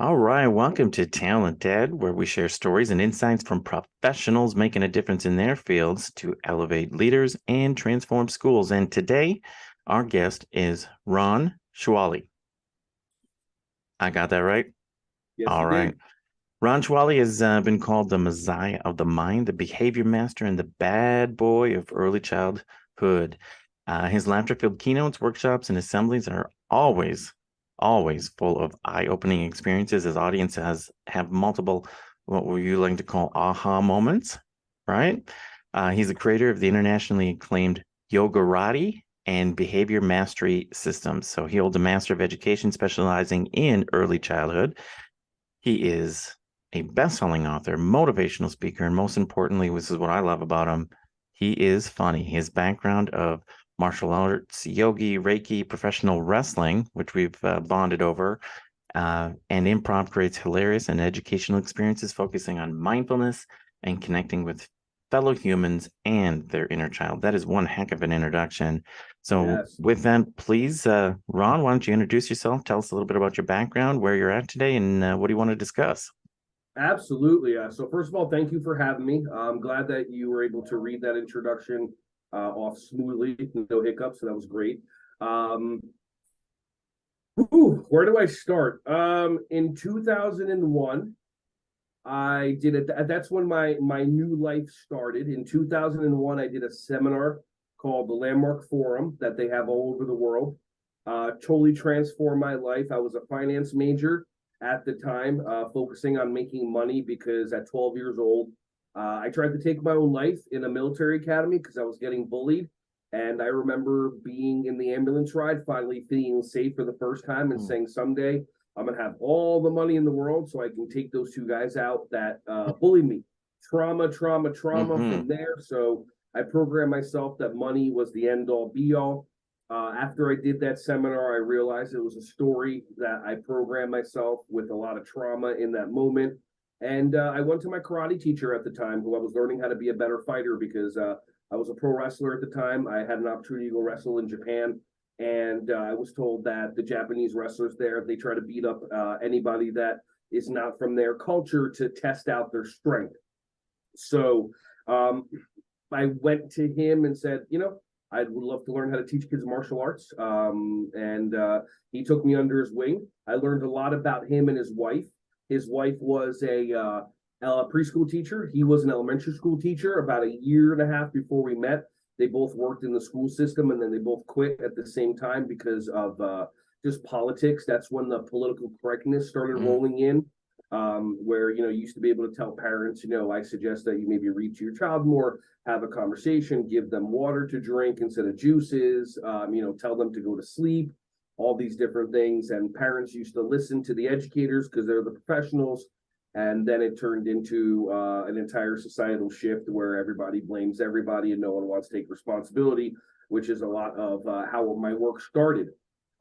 All right, welcome to TalentED, where we share stories and insights from professionals making a difference in their fields to elevate leaders and transform schools. And today, our guest is Ron Shuali. I got that right? Yes, All you right. did. Ron Shuali has been called the Messiah of the mind, the behavior master, and the bad boy of early childhood. His laughter-filled keynotes, workshops, and assemblies are always full of eye-opening experiences. His audience have multiple, what we you like to call aha moments, right? He's the creator of the internationally acclaimed Yogarate and Behavior Mastery systems. So he holds a Master of Education specializing in early childhood. He is a best-selling author, motivational speaker, and most importantly, this is what I love about him, he is funny. His background of martial arts, yogi, Reiki, professional wrestling, which we've bonded over, and improv creates hilarious and educational experiences focusing on mindfulness and connecting with fellow humans and their inner child. That is one heck of an introduction. So, Yes, with that, please, Ron, why don't you introduce yourself? Tell us a little bit about your background, where you're at today, and what do you want to discuss? absolutely. So first of all, thank you for having me. I'm glad that you were able to read that introduction off smoothly, no hiccups. So that was great. Um, where do I start? In 2001, I did it. That's when my new life started. In 2001, I did a seminar called the Landmark Forum that they have all over the world. Totally transformed my life. I was a finance major at the time, focusing on making money because at 12 years old, I tried to take my own life in a military academy because I was getting bullied. And I remember being in the ambulance ride, finally feeling safe for the first time and Hmm. saying, someday I'm gonna have all the money in the world so I can take those two guys out that bullied me. Trauma Mm-hmm. from there. So I programmed myself that money was the end all be all. After I did that seminar, I realized it was a story that I programmed myself with a lot of trauma in that moment. And I went to my karate teacher at the time, who I was learning how to be a better fighter because I was a pro wrestler at the time. I had an opportunity to go wrestle in Japan, and I was told that the Japanese wrestlers there, they try to beat up anybody that is not from their culture to test out their strength. So um, I went to him and said, I would love to learn how to teach kids martial arts. And he took me under his wing. I learned a lot about him and his wife. His wife was a preschool teacher. He was an elementary school teacher. About a year and a half before we met, they both worked in the school system, and then they both quit at the same time because of just politics. That's when the political correctness started rolling in, where you used to be able to tell parents, I suggest that you maybe read to your child more, have a conversation, give them water to drink instead of juices, tell them to go to sleep, all these different things. And parents used to listen to the educators because they're the professionals. And then it turned into an entire societal shift where everybody blames everybody and no one wants to take responsibility, which is a lot of how my work started.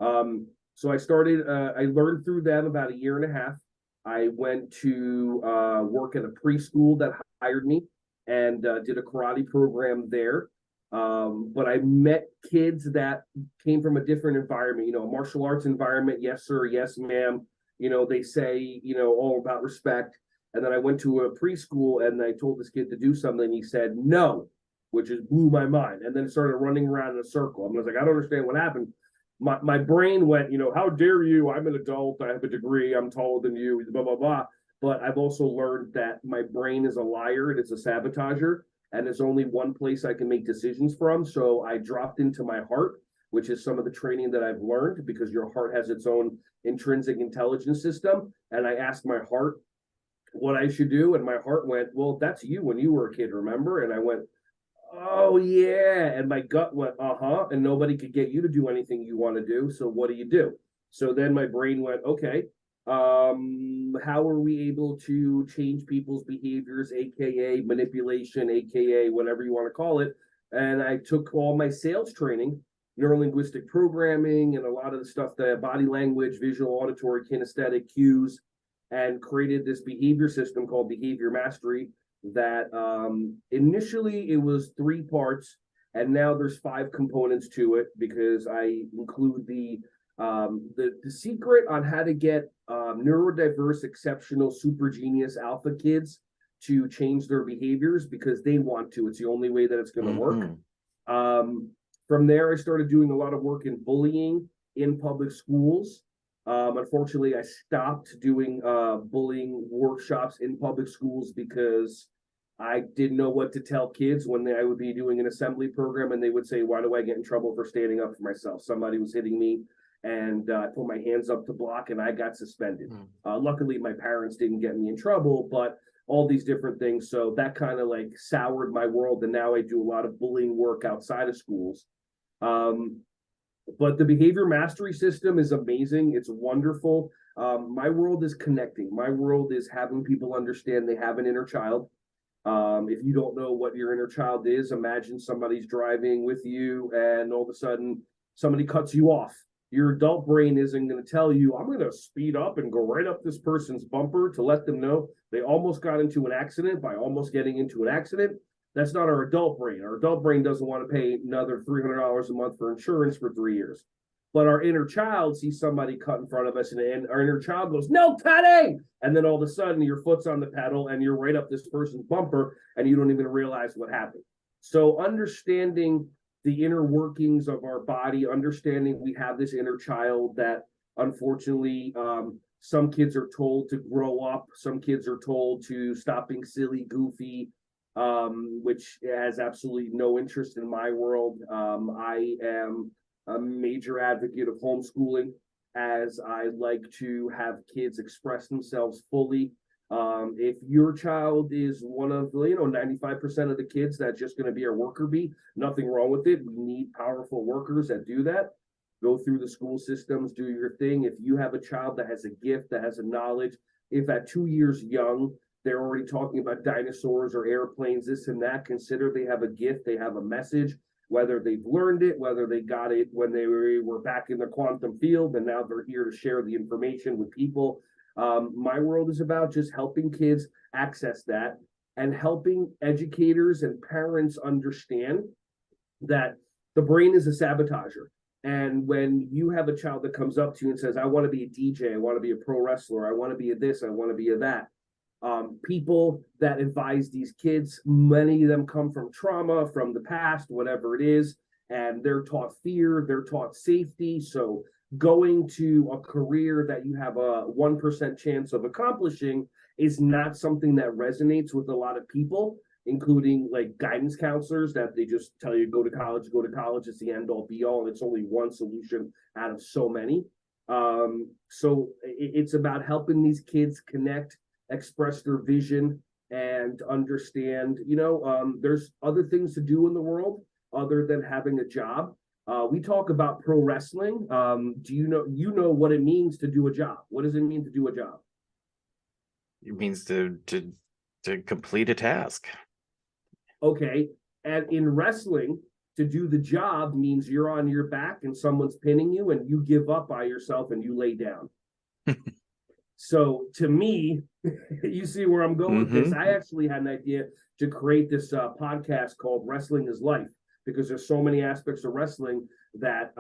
So I learned through them about a year and a half. I went to work at a preschool that hired me and did a karate program there. But I met kids that came from a different environment, a martial arts environment. Yes, sir. Yes, ma'am. They say, all about respect. And then I went to a preschool and I told this kid to do something. And he said, no, which just blew my mind. And then started running around in a circle. I was like, I don't understand what happened. My brain went, how dare you? I'm an adult. I have a degree. I'm taller than you, blah, blah, blah. But I've also learned that my brain is a liar and it's a sabotager. And there's only one place I can make decisions from. So I dropped into my heart, which is some of the training that I've learned because your heart has its own intrinsic intelligence system. And I asked my heart what I should do. And my heart went, well, that's you when you were a kid, remember? And I went, oh yeah. And my gut went, uh-huh. And nobody could get you to do anything you want to do. So what do you do? So then my brain went, okay, how are we able to change people's behaviors, aka manipulation, aka whatever you want to call it? And I took all my sales training, neurolinguistic programming, and a lot of the stuff that body language, visual, auditory, kinesthetic cues, and created this behavior system called Behavior Mastery that initially it was 3 parts, and now there's 5 components to it because I include the The secret on how to get neurodiverse, exceptional, super genius alpha kids to change their behaviors because they want to. It's the only way that it's going to work. From there, I started doing a lot of work in bullying in public schools. Unfortunately, I stopped doing bullying workshops in public schools because I didn't know what to tell kids when I would be doing an assembly program and they would say, why do I get in trouble for standing up for myself? Somebody was hitting me and I put my hands up to block and I got suspended. Luckily, my parents didn't get me in trouble, but all these different things. So that kind of like soured my world. And now I do a lot of bullying work outside of schools. But the behavior mastery system is amazing. It's wonderful. My world is connecting. My world is having people understand they have an inner child. If you don't know what your inner child is, imagine somebody's driving with you and all of a sudden somebody cuts you off. Your adult brain isn't going to tell you, I'm going to speed up and go right up this person's bumper to let them know they almost got into an accident by almost getting into an accident. That's not our adult brain. Our adult brain doesn't want to pay another $300 a month for insurance for 3 years. But our inner child sees somebody cut in front of us, and our inner child goes, no cutting! And then all of a sudden, your foot's on the pedal, and you're right up this person's bumper, and you don't even realize what happened. So understanding the inner workings of our body, understanding we have this inner child that, unfortunately, some kids are told to grow up. Some kids are told to stop being silly, goofy, which has absolutely no interest in my world. I am a major advocate of homeschooling, as I like to have kids express themselves fully. If your child is one of 95% of the kids that's just going to be a worker bee, nothing wrong with it. We need powerful workers that do that. Go through the school systems, do your thing. If you have a child that has a gift, that has a knowledge, if at 2 years young, they're already talking about dinosaurs or airplanes, this and that, consider they have a gift, they have a message, whether they've learned it, whether they got it when they were back in the quantum field, and now they're here to share the information with people. My world is about just helping kids access that and helping educators and parents understand that the brain is a sabotager. And when you have a child that comes up to you and says, I want to be a DJ, I want to be a pro wrestler, I want to be a this, I want to be a that. People that advise these kids, many of them come from trauma, from the past, whatever it is, and they're taught fear, they're taught safety. So going to a career that you have a 1% chance of accomplishing is not something that resonates with a lot of people, including like guidance counselors that they just tell you go to college, it's the end all be all, and it's only one solution out of so many. So it's about helping these kids connect, express their vision, and understand, there's other things to do in the world other than having a job. We talk about pro wrestling. Do you know what it means to do a job? What does it mean to do a job? It means to complete a task. Okay. And in wrestling, to do the job means you're on your back and someone's pinning you and you give up by yourself and you lay down. So to me, you see where I'm going with this. I actually had an idea to create this podcast called Wrestling is Life, because there's so many aspects of wrestling that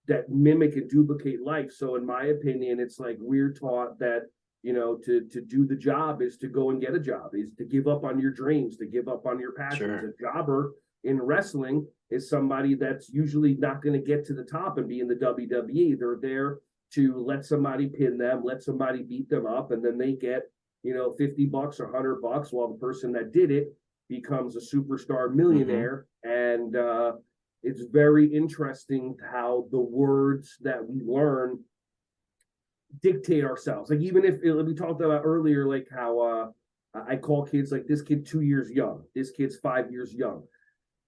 that mimic and duplicate life. So in my opinion, it's like we're taught that, to do the job is to go and get a job, is to give up on your dreams, to give up on your passions. Sure. A jobber in wrestling is somebody that's usually not going to get to the top and be in the WWE. They're there to let somebody pin them, let somebody beat them up, and then they get, $50 or $100, while the person that did it becomes a superstar millionaire. And it's very interesting how the words that we learn dictate ourselves. Like, even if we talked about earlier, like how I call kids like, this kid 2 years young, this kid's 5 years young.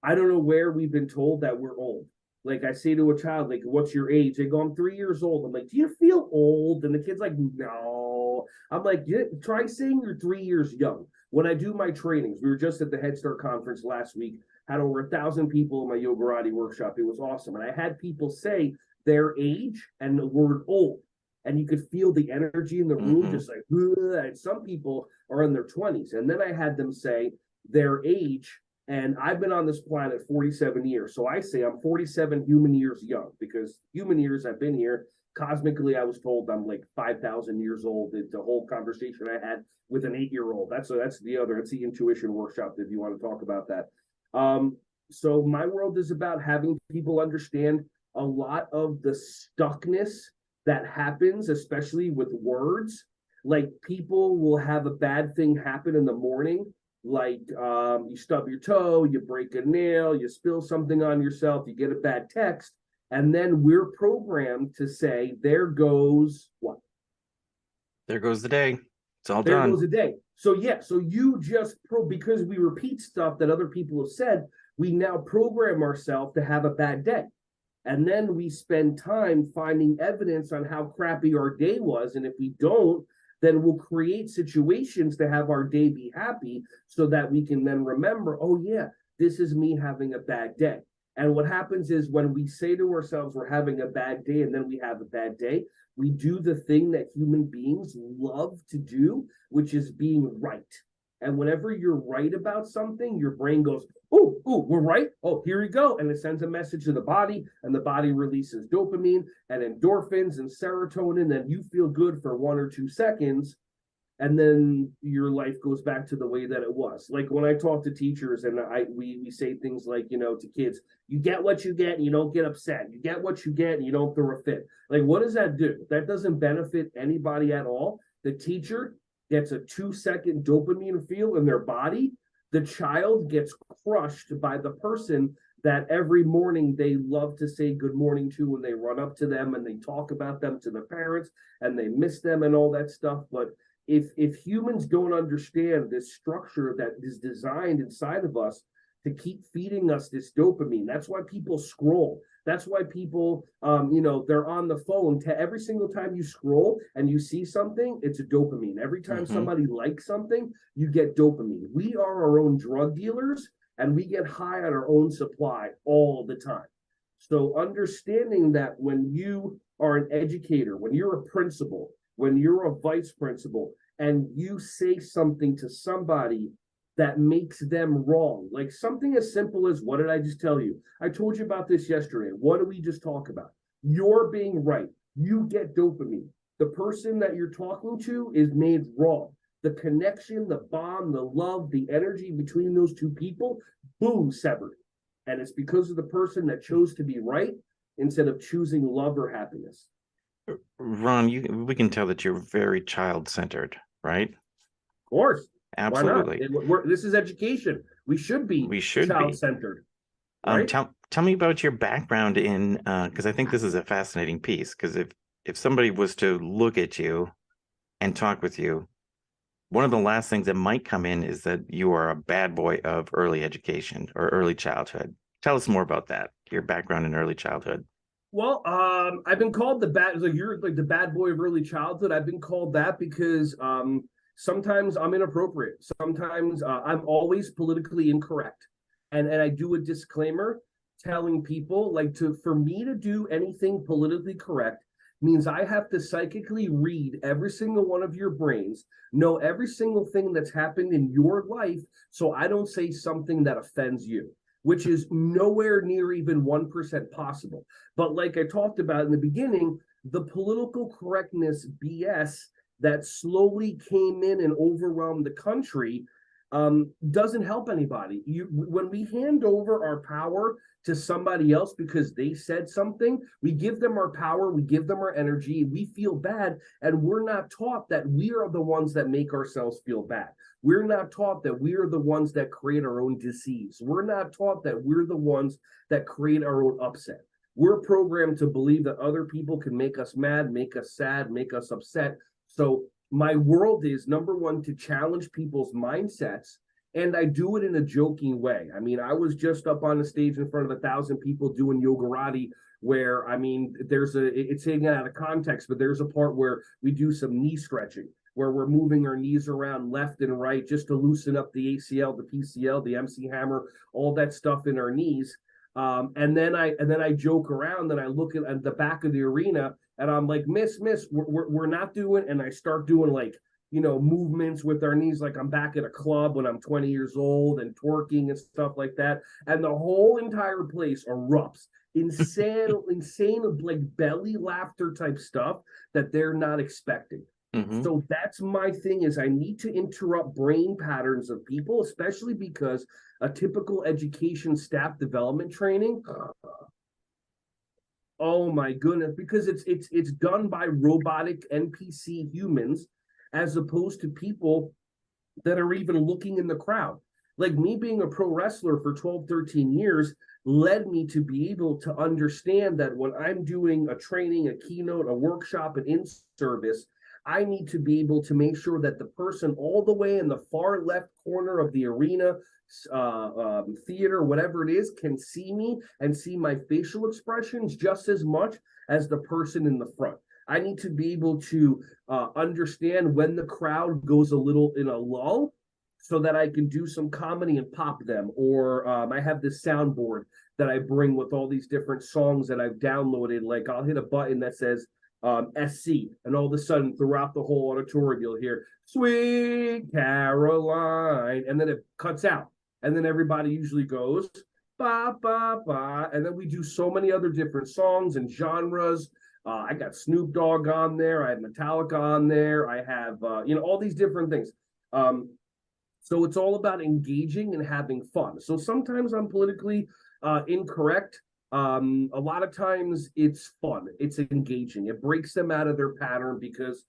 I don't know where we've been told that we're old. Like, I say to a child, like, what's your age? They go, I'm 3 years old. I'm like, do you feel old? And the kid's like, no. I'm like, yeah, try saying you're 3 years young. When I do my trainings, we were just at the Head Start conference last week, had over 1,000 people in my Yogarate workshop. It was awesome. And I had people say their age and the word old. And you could feel the energy in the room, just like, ugh. And some people are in their 20s. And then I had them say their age And I've been on this planet 47 years. So I say I'm 47 human years young, because human years I've been here. Cosmically, I was told I'm like 5,000 years old. It's a whole conversation I had with an 8-year-old. That's the intuition workshop, if you want to talk about that. So my world is about having people understand a lot of the stuckness that happens, especially with words. Like, people will have a bad thing happen in the morning, like you stub your toe, you break a nail, you spill something on yourself, you get a bad text, and then we're programmed to say, there goes what? There goes the day. It's all There done. goes a day. So yeah, so you just because we repeat stuff that other people have said, we now program ourselves to have a bad day. And then we spend time finding evidence on how crappy our day was. And if we don't, then we'll create situations to have our day be happy, so that we can then remember, oh yeah, this is me having a bad day. And what happens is, when we say to ourselves we're having a bad day and then we have a bad day, we do the thing that human beings love to do, which is being right. And whenever you're right about something, your brain goes, oh, we're right. Oh, here we go. And it sends a message to the body, and the body releases dopamine and endorphins and serotonin, and you feel good for 1 or 2 seconds. And then your life goes back to the way that it was. Like, when I talk to teachers, and we say things like, to kids, you get what you get and you don't get upset. You get what you get and you don't throw a fit. Like, what does that do? That doesn't benefit anybody at all. The teacher gets a 2-second dopamine feel in their body. The child gets crushed by the person that every morning they love to say good morning to, and they run up to them and they talk about them to their parents and they miss them and all that stuff. But if humans don't understand this structure that is designed inside of us to keep feeding us this dopamine, that's why people scroll. That's why people, they're on the phone. Every single time you scroll and you see something, it's a dopamine. Every time somebody likes something, you get dopamine. We are our own drug dealers, and we get high on our own supply all the time. So understanding that when you are an educator, when you're a principal, when you're a vice principal, and you say something to somebody that makes them wrong, like something as simple as, what did I just tell you? I told you about this yesterday. What did we just talk about? You're being right. You get dopamine. The person that you're talking to is made wrong. The connection, the bond, the love, the energy between those two people, boom, severed. And it's because of the person that chose to be right instead of choosing love or happiness. Ron, we can tell that you're very child-centered, right? Of course. Absolutely. Why not? This is education. We should be child-centered. Right? Tell me about your background in, because I think this is a fascinating piece. Because if somebody was to look at you and talk with you, one of the last things that might come in is that you are a bad boy of early education or early childhood. Tell us more about that, your background in early childhood. Well, I've been called you're like the bad boy of early childhood. I've been called that because sometimes I'm inappropriate. Sometimes I'm always politically incorrect. And I do a disclaimer telling people, for me to do anything politically correct means I have to psychically read every single one of your brains, know every single thing that's happened in your life, so I don't say something that offends you, which is nowhere near even 1% possible. But like I talked about in the beginning, the political correctness BS that slowly came in and overwhelmed the country doesn't help anybody. When we hand over our power to somebody else because they said something, we give them our power, we give them our energy, we feel bad, and we're not taught that we are the ones that make ourselves feel bad. We're not taught that we are the ones that create our own disease. We're not taught that we're the ones that create our own upset. We're programmed to believe that other people can make us mad, make us sad, make us upset. So my world is, number one, to challenge people's mindsets, and I do it in a joking way. I mean, I was just up on the stage in front of 1,000 people doing Yogarate, where, I mean, it's taken out of context, but there's a part where we do some knee stretching, where we're moving our knees around left and right just to loosen up the ACL, the PCL, the MC hammer, all that stuff in our knees. And then I joke around, and I look at the back of the arena, and I'm like, miss, we're not doing, and I start doing like movements with our knees, like I'm back at a club when I'm 20 years old and twerking and stuff like that. And the whole entire place erupts. Insane, like belly laughter type stuff that they're not expecting. Mm-hmm. So that's my thing, is I need to interrupt brain patterns of people, especially because a typical education staff development training, oh my goodness, because it's done by robotic NPC humans as opposed to people that are even looking in the crowd. Like me being a pro wrestler for 12, 13 years led me to be able to understand that when I'm doing a training, a keynote, a workshop, an in-service, I need to be able to make sure that the person all the way in the far left corner of the arena, theater, whatever it is, can see me and see my facial expressions just as much as the person in the front. I need to be able to understand when the crowd goes a little in a lull so that I can do some comedy and pop them. Or I have this soundboard that I bring with all these different songs that I've downloaded. Like I'll hit a button that says SC, and all of a sudden throughout the whole auditorium you'll hear Sweet Caroline, and then it cuts out, and then everybody usually goes ba ba ba, and then we do so many other different songs and genres. I got Snoop Dogg on there, I have Metallica on there, I have all these different things. So it's all about engaging and having fun. So sometimes I'm politically incorrect. A lot of times it's fun, it's engaging, it breaks them out of their pattern, because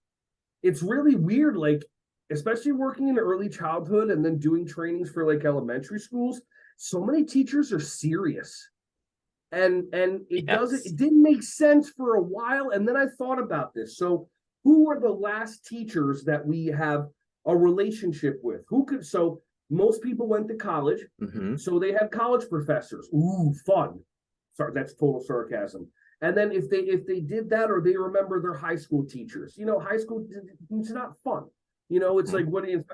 it's really weird, like especially working in early childhood and then doing trainings for like elementary schools. So many teachers are serious, and it didn't make sense for a while, and then I thought about this. So who are the last teachers that we have a relationship with? So most people went to college, so they had college professors. Ooh, fun. Sorry, that's total sarcasm. And then if they did that, or they remember their high school teachers, high school, it's not fun. It's like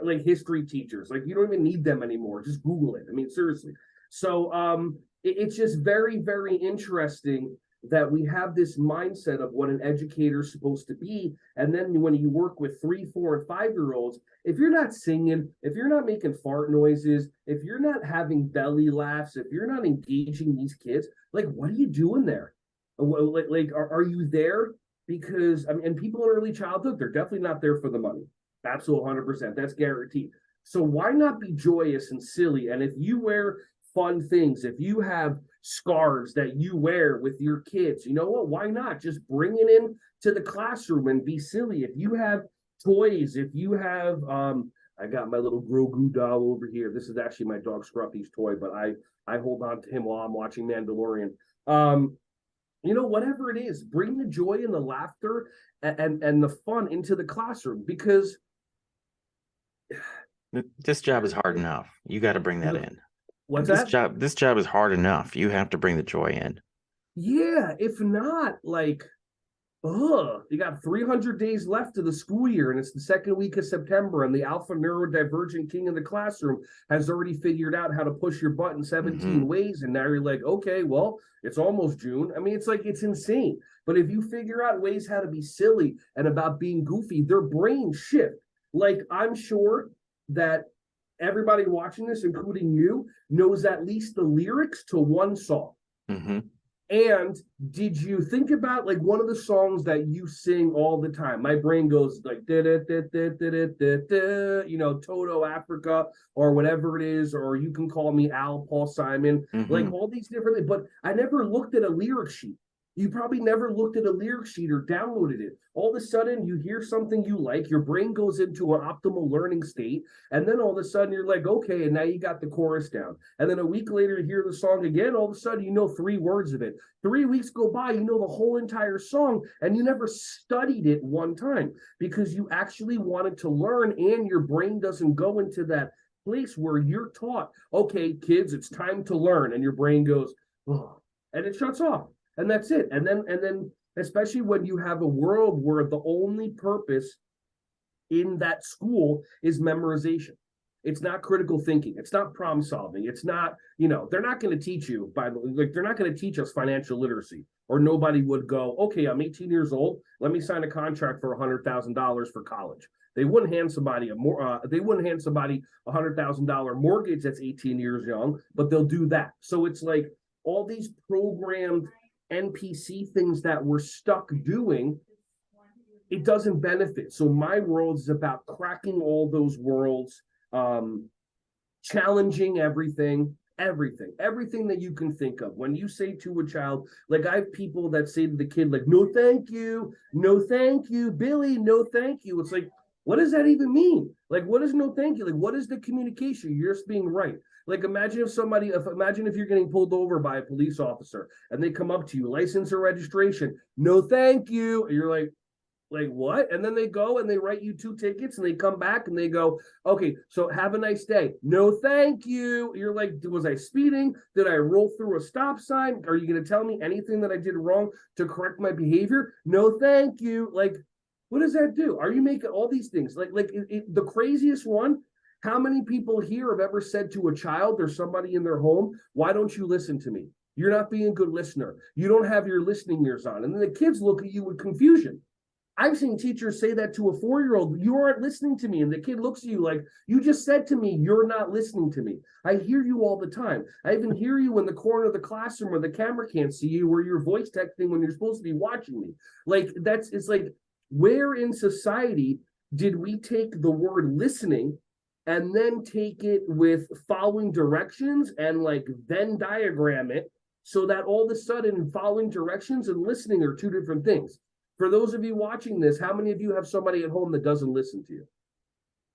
like history teachers, like you don't even need them anymore. Just Google it. I mean, seriously. So it's just very, very interesting that we have this mindset of what an educator is supposed to be. And then when you work with 3, 4, and 5-year-olds, if you're not singing, if you're not making fart noises, if you're not having belly laughs, if you're not engaging these kids, like, what are you doing there? Like are you there because, I mean, and people in early childhood, they're definitely not there for the money. Absolute 100%. That's guaranteed. So why not be joyous and silly? And if you wear fun things, if you have scarves that you wear with your kids, you know what? Why not just bring it in to the classroom and be silly? If you have toys, if you have, I got my little Grogu doll over here. This is actually my dog Scruffy's toy, but I hold on to him while I'm watching Mandalorian. Whatever it is, bring the joy and the laughter and the fun into the classroom, because this job is hard enough. You got to bring that in. What's that? This job is hard enough. You have to bring the joy in. Yeah, if not, like, you got 300 days left of the school year, and it's the second week of September, and the alpha neurodivergent king in the classroom has already figured out how to push your button 17 ways, and now you're like, okay, well, it's almost June. I mean, it's like, it's insane. But if you figure out ways how to be silly and about being goofy, their brains shift. Like, I'm sure that everybody watching this, including you, knows at least the lyrics to one song. And did you think about, like, one of the songs that you sing all the time? My brain goes like Toto Africa, or whatever it is, or You Can Call Me Al, Paul Simon, like all these different things. But I never looked at a lyric sheet. You probably never looked at a lyric sheet or downloaded it. All of a sudden, you hear something you like, your brain goes into an optimal learning state, and then all of a sudden you're like, okay, and now you got the chorus down. And then a week later, you hear the song again, all of a sudden you know 3 words of it. 3 weeks go by, you know the whole entire song, and you never studied it one time because you actually wanted to learn, and your brain doesn't go into that place where you're taught, okay, kids, it's time to learn, and your brain goes, oh, and it shuts off. And that's it. And then, especially when you have a world where the only purpose in that school is memorization. It's not critical thinking. It's not problem solving. It's not, they're not going to teach you they're not going to teach us financial literacy, or nobody would go, okay, I'm 18 years old. Let me sign a contract for $100,000 for college. They wouldn't hand somebody they wouldn't hand somebody $100,000 mortgage that's 18 years young, but they'll do that. So it's like all these programmed NPC things that we're stuck doing, it doesn't benefit. So my world is about cracking all those worlds, challenging everything that you can think of. When you say to a child, like I have people that say to the kid, like, no, thank you, Billy, no, thank you. It's like, what does that even mean? Like, what is no thank you? Like, what is the communication? You're just being right. Like, imagine if you're getting pulled over by a police officer and they come up to you, license or registration, no, thank you. And you're like what? And then they go and they write you 2 tickets and they come back and they go, okay, so have a nice day. No, thank you. You're like, was I speeding? Did I roll through a stop sign? Are you going to tell me anything that I did wrong to correct my behavior? No, thank you. Like, what does that do? Are you making all these things? Like the craziest one, how many people here have ever said to a child or somebody in their home, why don't you listen to me? You're not being a good listener. You don't have your listening ears on. And then the kids look at you with confusion. I've seen teachers say that to a 4-year-old, you aren't listening to me. And the kid looks at you like, you just said to me, you're not listening to me. I hear you all the time. I even hear you in the corner of the classroom where the camera can't see you, where you're voice texting when you're supposed to be watching me. Like, it's like, where in society did we take the word listening and then take it with following directions and like Venn diagram it so that all of a sudden following directions and listening are 2 different things? For those of you watching this, how many of you have somebody at home that doesn't listen to you?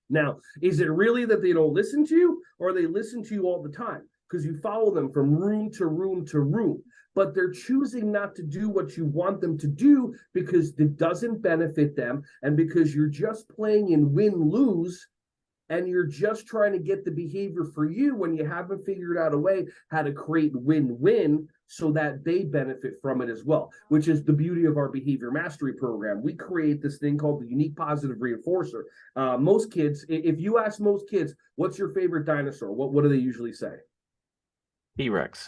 Now, is it really that they don't listen to you, or they listen to you all the time? Because you follow them from room to room to room, but they're choosing not to do what you want them to do because it doesn't benefit them, and because you're just playing in win-lose, and you're just trying to get the behavior for you when you haven't figured out a way how to create win-win so that they benefit from it as well, which is the beauty of our behavior mastery program. We create this thing called the unique positive reinforcer. Most kids, if you ask most kids, what's your favorite dinosaur? What do they usually say? T-Rex.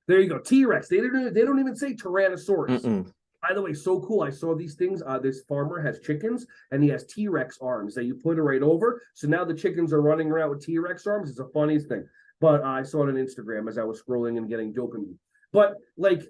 There you go, T-Rex. They don't even say Tyrannosaurus. Mm-mm. By the way, so cool. I saw these things. This farmer has chickens and he has T-Rex arms that you put it right over. So now the chickens are running around with T-Rex arms. It's the funniest thing. But I saw it on Instagram as I was scrolling and getting dopamine. But like,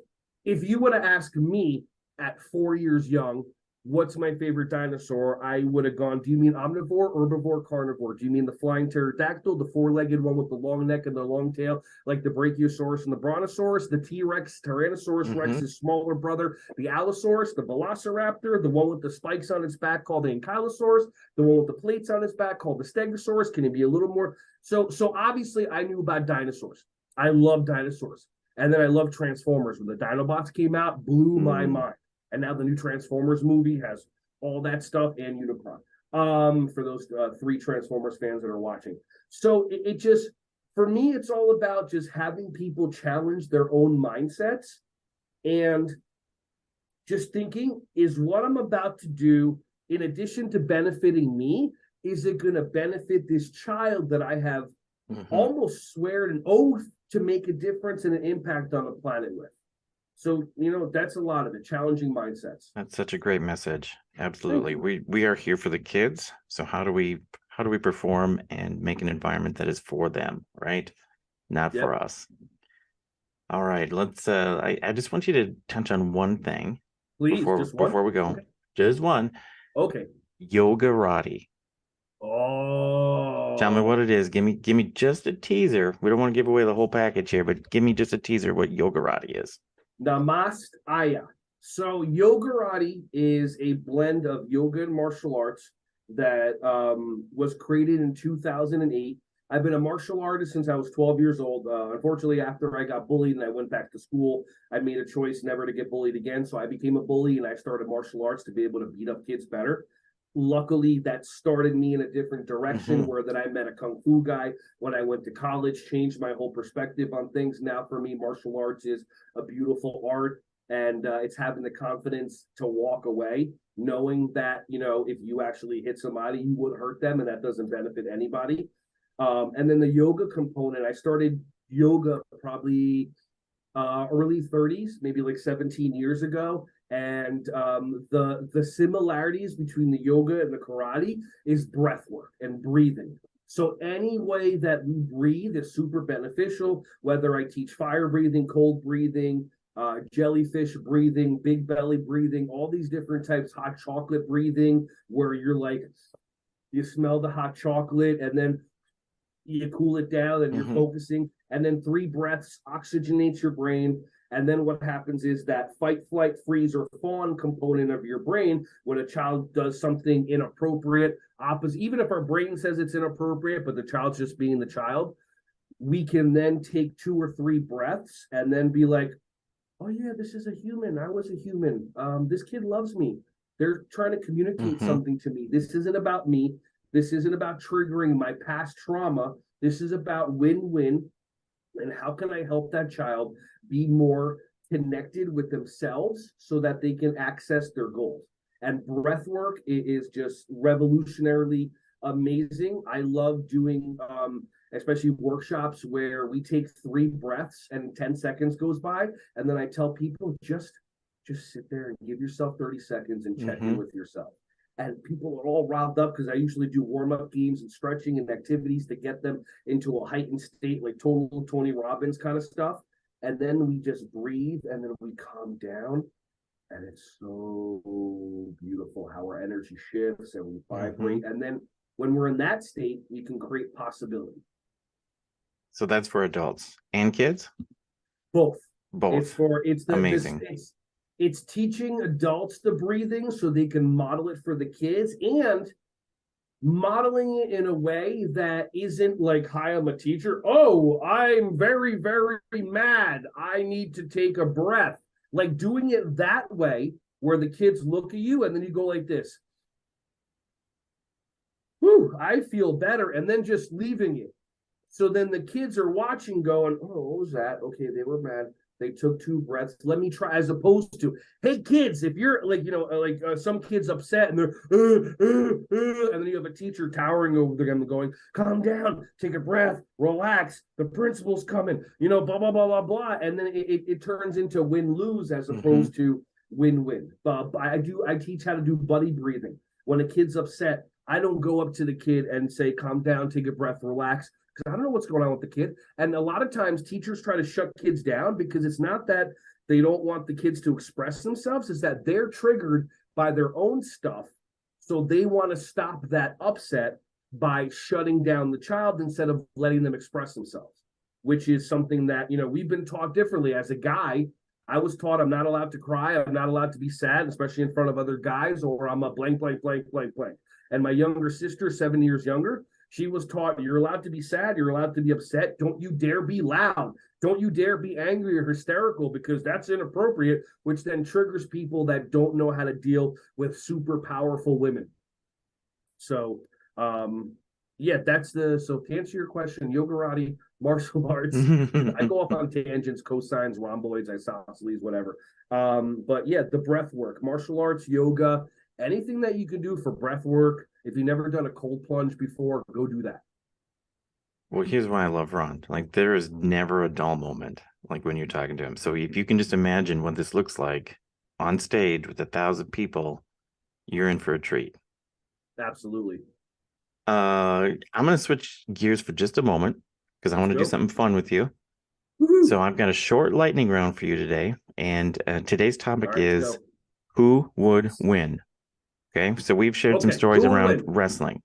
if you would have asked me at 4 years young, what's my favorite dinosaur? I would have gone, do you mean omnivore, herbivore, carnivore? Do you mean the flying pterodactyl, the 4-legged one with the long neck and the long tail, like the brachiosaurus and the brontosaurus, the T-Rex, Tyrannosaurus Rex's smaller brother, the Allosaurus, the velociraptor, the one with the spikes on its back called the Ankylosaurus, the one with the plates on its back called the Stegosaurus? Can it be a little more? So obviously I knew about dinosaurs. I love dinosaurs. And then I love Transformers. When the Dinobots came out, blew my mind. And now the new Transformers movie has all that stuff and Unicron. For those 3 Transformers fans that are watching. So it just, for me, it's all about just having people challenge their own mindsets and just thinking, is what I'm about to do, in addition to benefiting me, is it going to benefit this child that I have almost sweared an oath to make a difference and an impact on the planet with? So, that's a lot of it, challenging mindsets. That's such a great message. Absolutely. We are here for the kids. So how do we perform and make an environment that is for them, right? Not for us. All right, let's I just want you to touch on one thing. Please, before we go. Okay. Just one. Okay. Yogarate. Oh. Tell me what it is. Give me just a teaser. We don't want to give away the whole package here, but give me just a teaser what Yogarate is. Namaste Aya. So Yogarate is a blend of yoga and martial arts that was created in 2008. I've been a martial artist since I was 12 years old. Unfortunately, after I got bullied and I went back to school, I made a choice never to get bullied again. So I became a bully and I started martial arts to be able to beat up kids better. Luckily, that started me in a different direction where then I met a Kung Fu guy when I went to college, changed my whole perspective on things. Now, for me, martial arts is a beautiful art, and it's having the confidence to walk away, knowing that, if you actually hit somebody, you would hurt them, and that doesn't benefit anybody. And then the yoga component, I started yoga probably early 30s, maybe like 17 years ago. And the similarities between the yoga and the karate is breath work and breathing. So any way that we breathe is super beneficial, whether I teach fire breathing, cold breathing, jellyfish breathing, big belly breathing, all these different types, hot chocolate breathing, where you're like, you smell the hot chocolate and then you cool it down and you're focusing, and then 3 breaths oxygenates your brain. And then what happens is that fight, flight, freeze, or fawn component of your brain, when a child does something inappropriate, opposite, even if our brain says it's inappropriate, but the child's just being the child, we can then take 2 or 3 breaths and then be like, oh yeah, this is a human. I was a human. This kid loves me. They're trying to communicate something to me. This isn't about me. This isn't about triggering my past trauma. This is about win-win. And how can I help that child be more connected with themselves so that they can access their goals? And breath work is just revolutionarily amazing. I love doing especially workshops where we take 3 breaths and 10 seconds goes by, and then I tell people just sit there and give yourself 30 seconds and check in with yourself. And people are all riled up because I usually do warm-up games and stretching and activities to get them into a heightened state, like total Tony Robbins kind of stuff. And then we just breathe and then we calm down. And it's so beautiful how our energy shifts and we vibrate. And then when we're in that state, we can create possibility. So that's for adults and kids? Both. Both. Amazing. It's teaching adults the breathing so they can model it for the kids, and modeling it in a way that isn't like, hi, I'm a teacher. Oh, I'm very, very mad. I need to take a breath. Like doing it that way where the kids look at you and then you go like this. Whew, I feel better. And then just leaving it. So then the kids are watching going, oh, what was that? Okay, they were mad. They took 2 breaths. Let me try, as opposed to, hey, kids, if you're like, some kids upset and they're, and then you have a teacher towering over them going, calm down, take a breath, relax. The principal's coming, blah, blah, blah, blah, blah. And then it turns into win-lose as opposed to win-win. I teach how to do buddy breathing. When a kid's upset, I don't go up to the kid and say, calm down, take a breath, relax. I don't know what's going on with the kid. And a lot of times teachers try to shut kids down because it's not that they don't want the kids to express themselves, it's that they're triggered by their own stuff. So they want to stop that upset by shutting down the child instead of letting them express themselves, which is something that, we've been taught differently. As a guy, I was taught I'm not allowed to cry. I'm not allowed to be sad, especially in front of other guys, or I'm a blank, blank, blank, blank, blank. And my younger sister, 7 years younger, she was taught you're allowed to be sad, you're allowed to be upset. Don't you dare be loud. Don't you dare be angry or hysterical, because that's inappropriate, which then triggers people that don't know how to deal with super powerful women. So, so to answer your question, Yogarate, martial arts, I go off on tangents, cosines, rhomboids, isosceles, whatever. But yeah, the breath work, martial arts, yoga, anything that you can do for breath work. If you've never done a cold plunge before, go do that. Well, here's why I love Ron. Like, there is never a dull moment, like when you're talking to him. So if you can just imagine what this looks like on stage with 1,000 people, you're in for a treat. Absolutely. I'm going to switch gears for just a moment because I want to do something fun with you. Woo-hoo. So I've got a short lightning round for you today. And today's topic is who would win? Okay, so we've shared some stories around wrestling.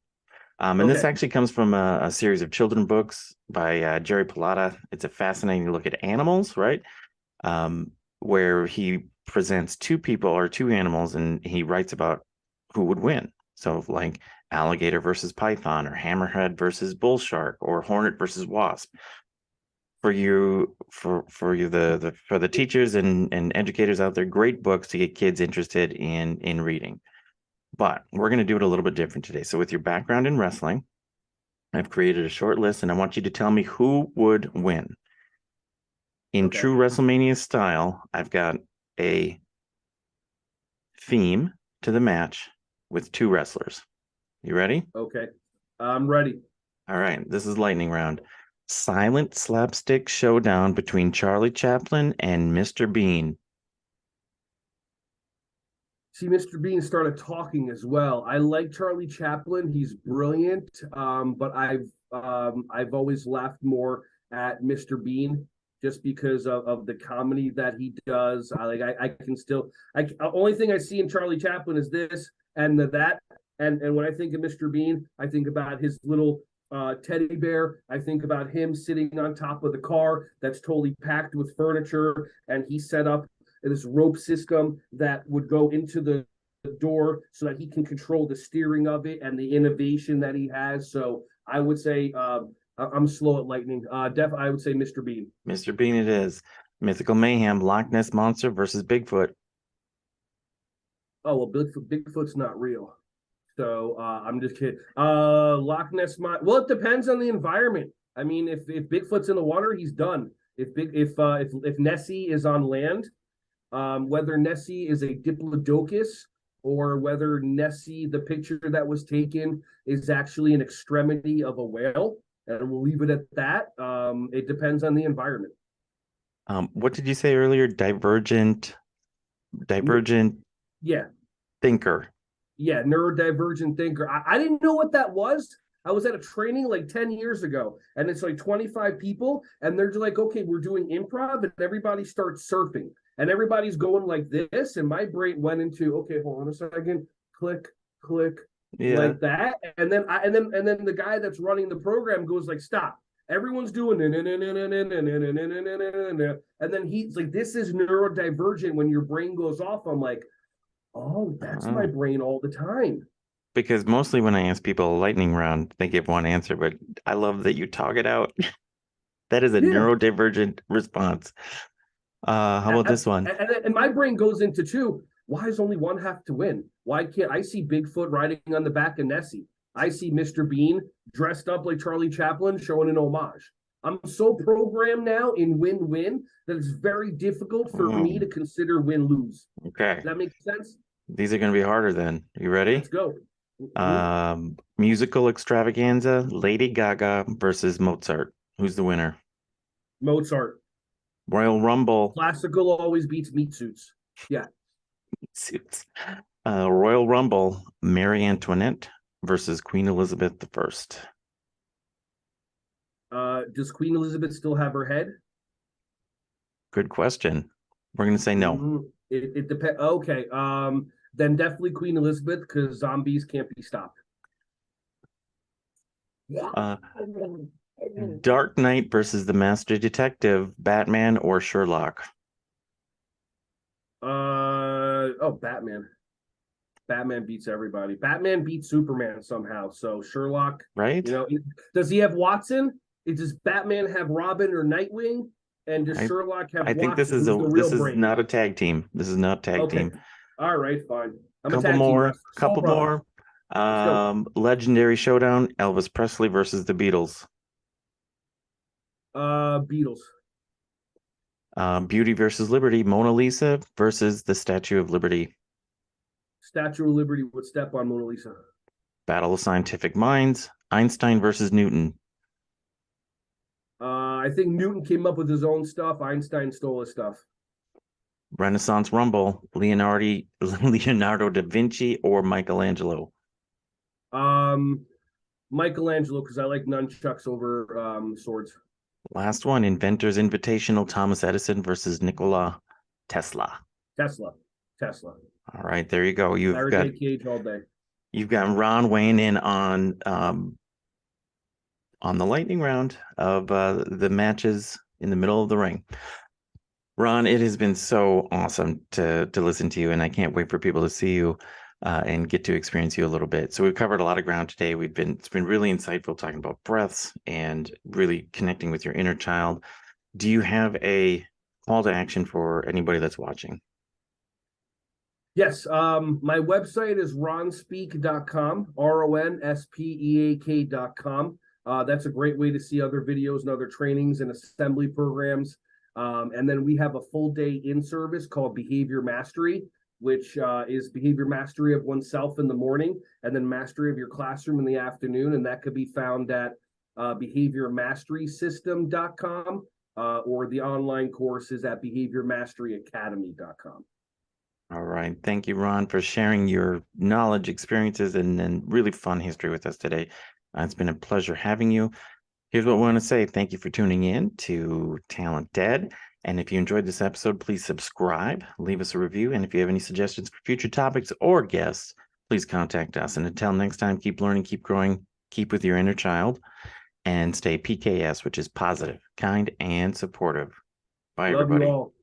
And this actually comes from a series of children books by Jerry Pallotta. It's a fascinating look at animals, right? Where he presents 2 people or 2 animals, and he writes about who would win. So like alligator versus python, or hammerhead versus bull shark, or hornet versus wasp. For the teachers and educators out there, great books to get kids interested in reading. But we're going to do it a little bit different today. So with your background in wrestling, I've created a short list, and I want you to tell me who would win. In true WrestleMania style, I've got a theme to the match with 2 wrestlers. You ready? Okay, I'm ready. All right, this is lightning round. Silent slapstick showdown between Charlie Chaplin and Mr. Bean. See, Mr. Bean started talking as well. I like Charlie Chaplin. He's brilliant. But I've always laughed more at Mr. Bean just because of the comedy that he does. I can still only thing I see in Charlie Chaplin is this and that. And when I think of Mr. Bean, I think about his little teddy bear. I think about him sitting on top of the car that's totally packed with furniture, and he set up this rope system that would go into the door so that he can control the steering of it and the innovation that he has. So I would say I'm slow at lightning. I would say Mr. Bean. Mr. Bean it is. Mythical Mayhem, Loch Ness Monster versus Bigfoot. Oh well, Bigfoot's not real. So I'm just kidding. Loch Ness well, it depends on the environment. I mean, if Bigfoot's in the water, he's done. If Nessie is on land, whether Nessie is a diplodocus or whether Nessie, the picture that was taken, is actually an extremity of a whale, and we'll leave it at that. It depends on the environment. What did you say earlier? Divergent Yeah, thinker. yeah, neurodivergent thinker. I didn't know what that was. I was at a training like 10 years ago, and it's like 25 people, and they're just like, okay, we're doing improv, and everybody starts surfing, and everybody's going like this, and my brain went into, okay, hold on a second, click, click, like that, and then the guy that's running the program goes like, stop. Everyone's doing and then he's like, this is neurodivergent when your brain goes off. I'm like, oh, that's my brain all the time. Because mostly when I ask people a lightning round, they give one answer, but I love that you talk it out. That is a neurodivergent response. How about this one? And my brain goes into two. Why does only one have to win? Why can't I see Bigfoot riding on the back of Nessie? I see Mr. Bean dressed up like Charlie Chaplin showing an homage. I'm so programmed now in win-win that it's very difficult for me to consider win-lose. Okay. Does that make sense? These are going to be harder then. You ready? Let's go. Musical extravaganza, Lady Gaga versus Mozart. Who's the winner? Mozart. Royal Rumble. Classical always beats meat suits. Yeah. Meat suits. Royal Rumble, Marie Antoinette versus Queen Elizabeth I. Does Queen Elizabeth still have her head? Good question. We're going to say no. It depends. Okay. Then definitely Queen Elizabeth, because zombies can't be stopped. Dark Knight versus the Master Detective, Batman or Sherlock? Batman. Batman beats everybody. Batman beats Superman somehow. So Sherlock, right? You know, does he have Watson? Does Batman have Robin or Nightwing? And does Sherlock have? I think this is not a tag team. This is not tag team. All right, fine. Couple more. Legendary Showdown, Elvis Presley versus the Beatles. Beatles. Beauty versus Liberty, Mona Lisa versus the Statue of Liberty. Statue of Liberty would step on Mona Lisa. Battle of Scientific Minds, Einstein versus Newton. I think Newton came up with his own stuff. Einstein stole his stuff. Renaissance Rumble, Leonardo da Vinci or Michelangelo? Michelangelo, because I like nunchucks over swords. Last one, Inventor's Invitational, Thomas Edison versus Nikola Tesla. Tesla. All right, there you go. You've got Cage all day. You've got Ron weighing in on the lightning round of the matches in the middle of the ring. Ron, it has been so awesome to listen to you, and I can't wait for people to see you and get to experience you a little bit. So we've covered a lot of ground today. It's been really insightful talking about breaths and really connecting with your inner child. Do you have a call to action for anybody that's watching? Yes. My website is ronspeak.com, RONSPEAK.com. That's a great way to see other videos and other trainings and assembly programs. And then we have a full day in service called Behavior Mastery, which is behavior mastery of oneself in the morning and then mastery of your classroom in the afternoon. And that could be found at behaviormasterysystem.com or the online courses at behaviormasteryacademy.com. All right. Thank you, Ron, for sharing your knowledge, experiences, and really fun history with us today. It's been a pleasure having you. Here's what we want to say. Thank you for tuning in to TalentED. And if you enjoyed this episode, please subscribe, leave us a review. And if you have any suggestions for future topics or guests, please contact us. And until next time, keep learning, keep growing, keep with your inner child, and stay PKS, which is positive, kind, and supportive. Bye, Love you everybody. all.